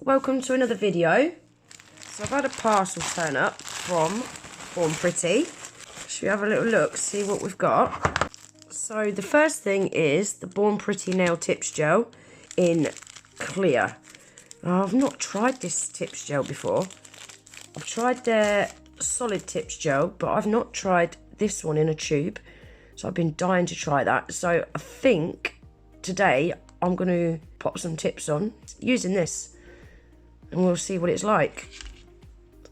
welcome to another video. So I've had a parcel turn up from Born Pretty. Should we have a little look, see what we've got? So the first thing is the Born Pretty Nail Tips Gel in clear. Now, I've not tried this tips gel before. I've tried their solid tips gel, but I've not tried this one in a tube. So I've been dying to try that. So I think today I'm going to pop some tips on using this and we'll see what it's like.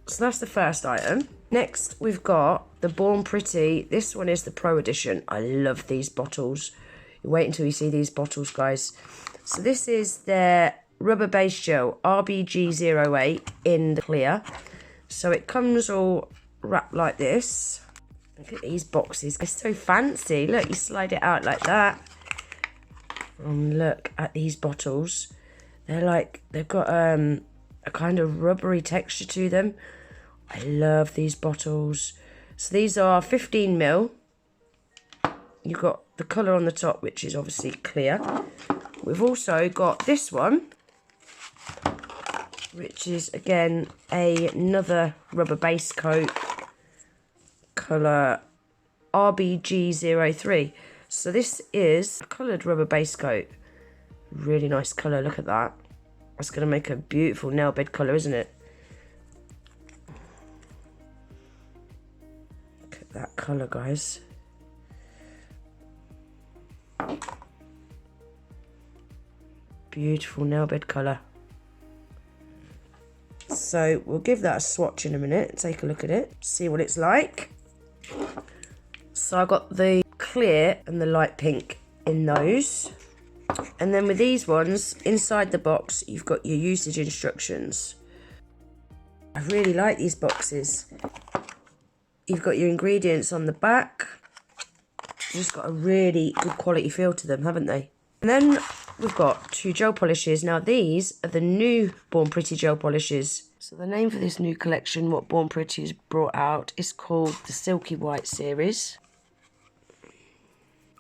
So that's the first item. Next we've got the Born Pretty. This one is the Pro Edition. I love these bottles. You wait until you see these bottles, guys. So this is their rubber base gel RBG08 in the clear. So it comes all wrapped like this. Look at these boxes, they're so fancy. Look, you slide it out like that. And look at these bottles. They're like, they've got a kind of rubbery texture to them. I love these bottles. So these are 15ml. You've got the colour on the top, which is obviously clear. We've also got this one, which is again another rubber base coat, colour RBG03. So this is a coloured rubber base coat. Really nice colour, look at that. That's going to make a beautiful nail bed colour, isn't it? Look at that colour, guys. Beautiful nail bed colour. So we'll give that a swatch in a minute, take a look at it, see what it's like. So I got the clear and the light pink in those. And then with these ones, inside the box, you've got your usage instructions. I really like these boxes. You've got your ingredients on the back. Just got a really good quality feel to them, haven't they? And then we've got two gel polishes. Now these are the new Born Pretty gel polishes. So the name for this new collection, what Born Pretty has brought out, is called the Silky White series.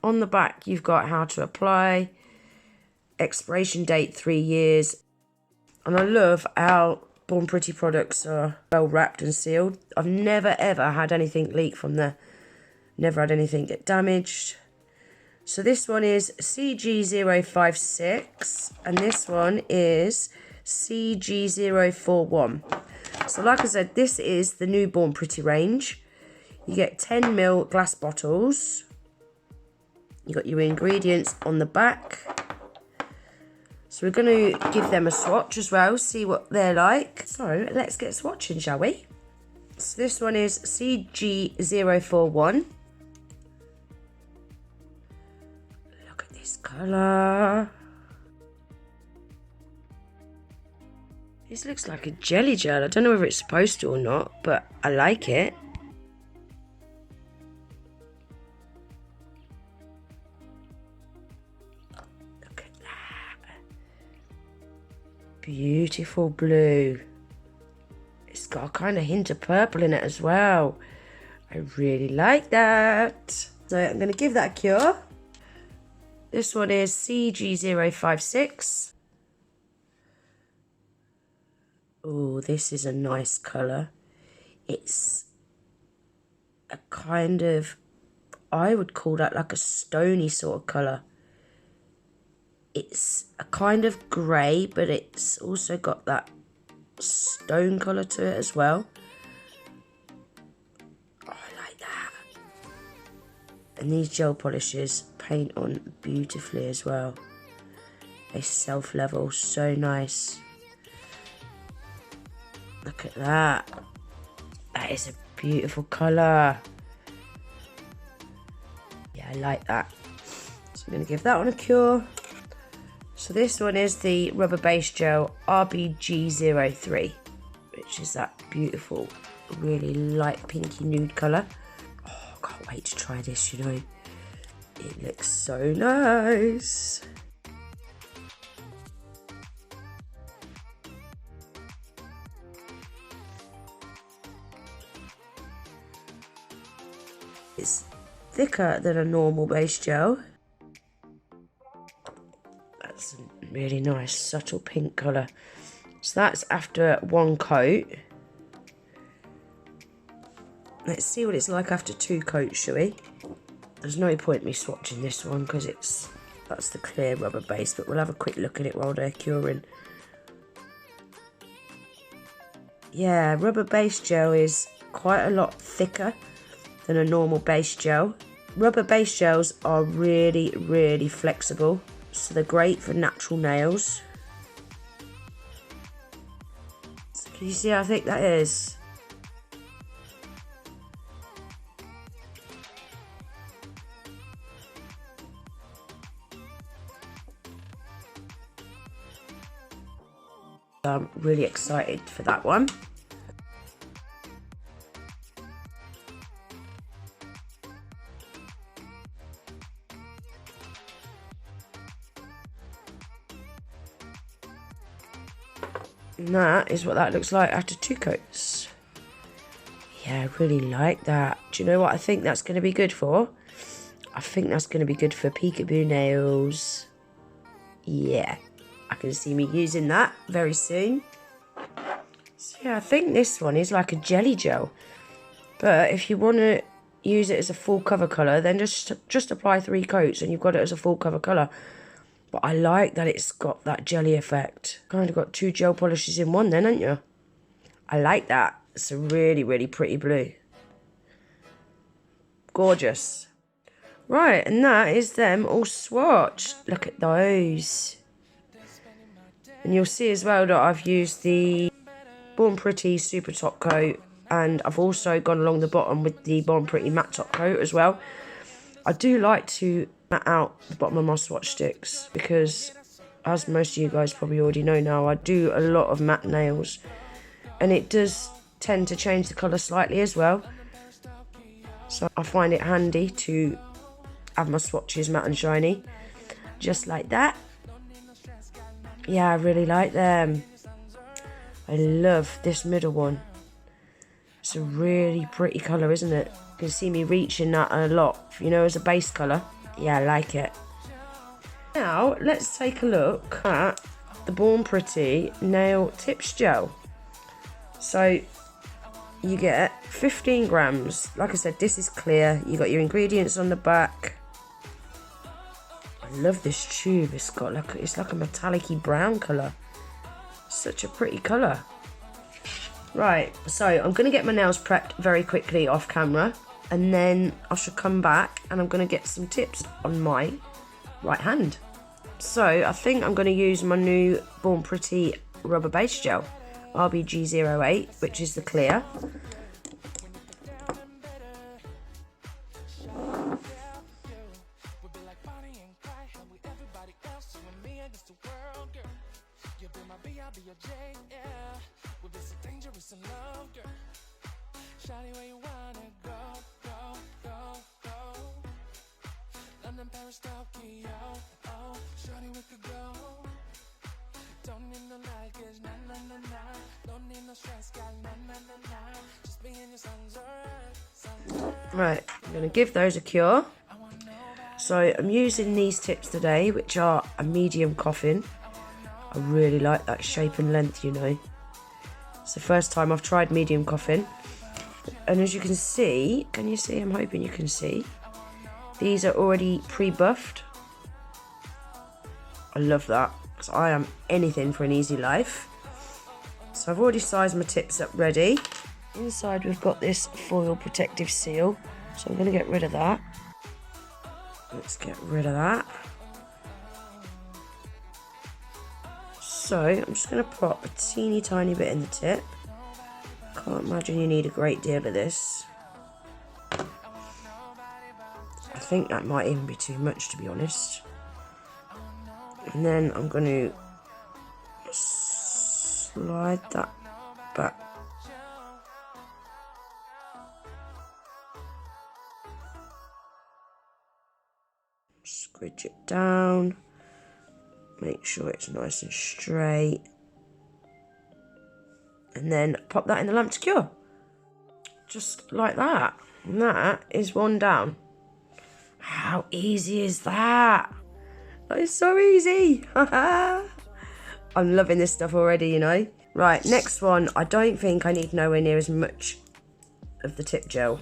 On the back, you've got how to apply, expiration date 3 years. And I love how Born Pretty products are well wrapped and sealed. I've never ever had anything leak from there. Never had anything get damaged. So this one is CG056 and this one is CG041. So like I said, this is the new Born Pretty range. You get 10ml glass bottles. You got your ingredients on the back. So we're going to give them a swatch as well, see what they're like. So let's get swatching, shall we? So this one is CG041. Look at this colour. This looks like a jelly gel. I don't know whether it's supposed to or not, but I like it. Beautiful blue. It's got a kind of hint of purple in it as well. I really like that. So I'm going to give that a cure. This one is CG056. Oh, this is a nice colour. It's a kind of, I would call that like a stony sort of colour. It's a kind of grey, but it's also got that stone colour to it as well. Oh, I like that. And these gel polishes paint on beautifully as well. They self-level, so nice. Look at that. That is a beautiful colour. Yeah, I like that. So I'm going to give that one a cure. So this one is the rubber base gel RBG03, which is that beautiful, really light pinky nude colour. Oh, I can't wait to try this, you know. It looks so nice. It's thicker than a normal base gel. That's a really nice subtle pink colour. So So that's after one coat. Let's see what it's like after 2 coats, shall we? There's no point me swatching this one because that's the clear rubber base, but we'll have a quick look at it while they're curing. Yeah, rubber base gel is quite a lot thicker than a normal base gel. Rubber base gels are really, really flexible, so they're great for natural nails. So can you see how thick that is? I'm really excited for that one. And that is what that looks like after 2 coats. Yeah, I really like that. Do you know what I think that's going to be good for? I think that's going to be good for peekaboo nails. Yeah, I can see me using that very soon. So yeah, I think this one is like a jelly gel. But if you want to use it as a full cover colour, then just apply 3 coats and you've got it as a full cover colour. But I like that it's got that jelly effect. Kind of got 2 gel polishes in one then, haven't you? I like that. It's a really, really pretty blue. Gorgeous. Right, and that is them all swatched. Look at those. And you'll see as well that I've used the Born Pretty Super Top Coat, and I've also gone along the bottom with the Born Pretty Matte Top Coat as well. I do like to matte out the bottom of my swatch sticks because, as most of you guys probably already know now, I do a lot of matte nails, and it does tend to change the colour slightly as well. So I find it handy to have my swatches matte and shiny, just like that. Yeah, I really like them. I love this middle one. It's a really pretty colour, isn't it? You can see me reaching that a lot, you know, as a base colour. Yeah, I like it. Now, let's take a look at the Born Pretty Nail Tips Gel. So, you get 15 grams. Like I said, this is clear. You got your ingredients on the back. I love this tube. It's like a metallic-y brown colour. Such a pretty colour. Right, so I'm going to get my nails prepped very quickly off camera, and then I shall come back and I'm going to get some tips on my right hand. So I think I'm going to use my new Born Pretty rubber base gel, RBG08, which is the clear. Right, I'm going to give those a cure. So I'm using these tips today, which are a medium coffin. I really like that shape and length, you know. It's the first time I've tried medium coffin. And as you can see, can you see? I'm hoping you can see. These are already pre-buffed. I love that, because I am anything for an easy life. So I've already sized my tips up ready. Inside we've got this foil protective seal, so I'm going to get rid of that. Let's get rid of that. So I'm just going to pop a teeny tiny bit in the tip. Can't imagine you need a great deal of this. I think that might even be too much, to be honest. And then I'm going to slide that back. Squidge it down. Make sure it's nice and straight. And then pop that in the lamp to cure. Just like that. And that is one down. How easy is that? That is so easy. I'm loving this stuff already, you know. Right, next one. I don't think I need nowhere near as much of the tip gel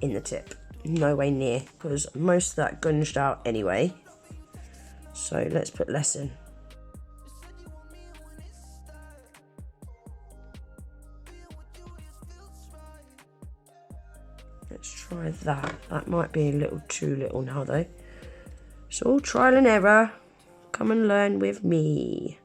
in the tip. No way near, because most of that gunged out anyway. So let's put less in. Let's try that. That might be a little too little now though. It's all trial and error. Come and learn with me.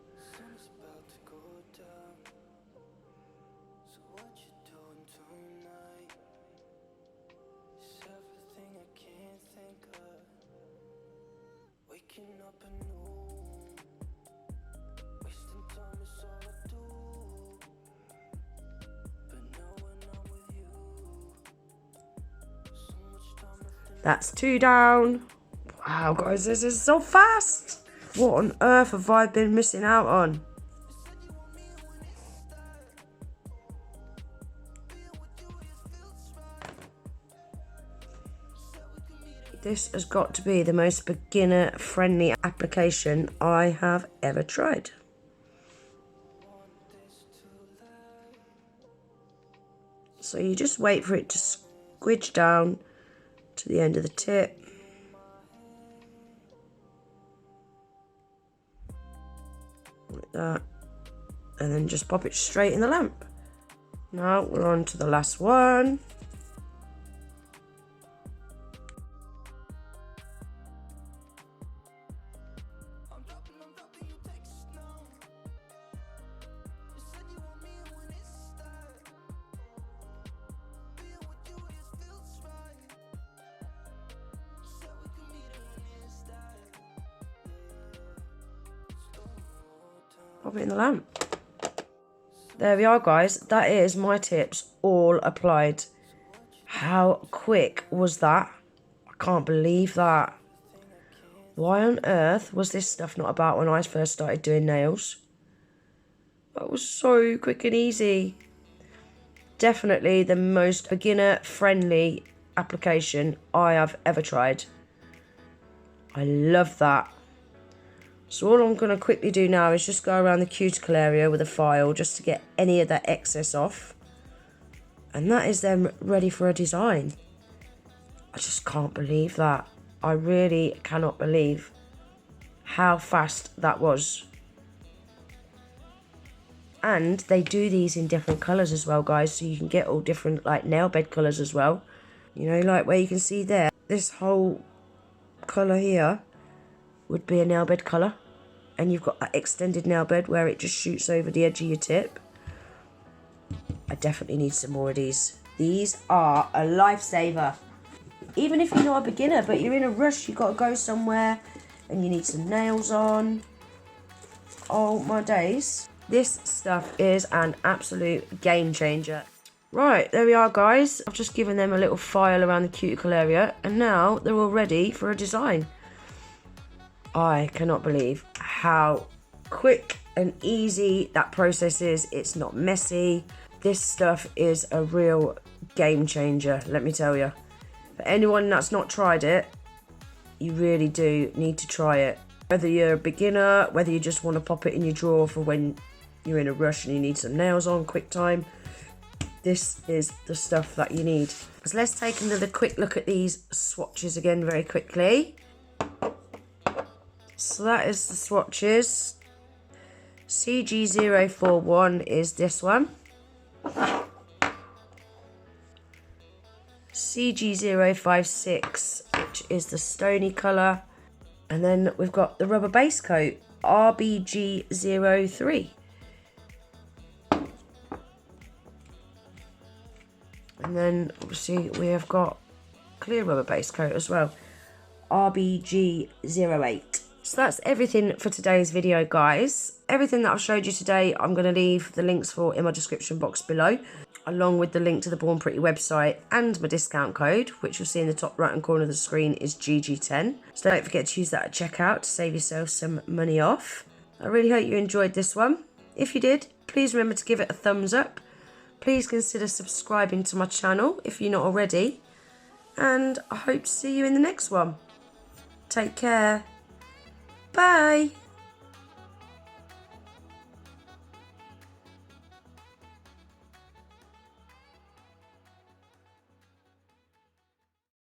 That's 2 down. Wow, guys, this is so fast. What on earth have I been missing out on? This has got to be the most beginner-friendly application I have ever tried. So you just wait for it to squidge down to the end of the tip. Like that. And then just pop it straight in the lamp. Now we're on to the last one. Pop it in the lamp. There we are, guys. That is my tips all applied. How quick was that? I can't believe that. Why on earth was this stuff not about when I first started doing nails? That was so quick and easy. Definitely the most beginner-friendly application I have ever tried. I love that. So all I'm going to quickly do now is just go around the cuticle area with a file just to get any of that excess off. And that is then ready for a design. I just can't believe that. I really cannot believe how fast that was. And they do these in different colours as well, guys. So you can get all different like nail bed colours as well. You know, like where you can see there, this whole colour here would be a nail bed colour, and you've got that extended nail bed where it just shoots over the edge of your tip. I definitely need some more of these. These are a lifesaver. Even if you're not a beginner but you're in a rush, you've got to go somewhere and you need some nails on. Oh my days. This stuff is an absolute game changer. Right, there we are, guys. I've just given them a little file around the cuticle area and now they're all ready for a design. I cannot believe how quick and easy that process is. It's not messy. This stuff is a real game changer, let me tell you. For anyone that's not tried it, you really do need to try it. Whether you're a beginner, whether you just want to pop it in your drawer for when you're in a rush and you need some nails on quick time, this is the stuff that you need. So let's take another quick look at these swatches again very quickly. So that is the swatches. CG041 is this one. CG056, which is the stony colour. And then we've got the rubber base coat, RBG03. And then obviously we have got clear rubber base coat as well, RBG08. So that's everything for today's video, guys. Everything that I've showed you today, I'm going to leave the links for in my description box below, along with the link to the Born Pretty website and my discount code, which you'll see in the top right hand corner of the screen is GG10. So don't forget to use that at checkout to save yourself some money off. I really hope you enjoyed this one. If you did, please remember to give it a thumbs up. Please consider subscribing to my channel if you're not already. And I hope to see you in the next one. Take care. Bye.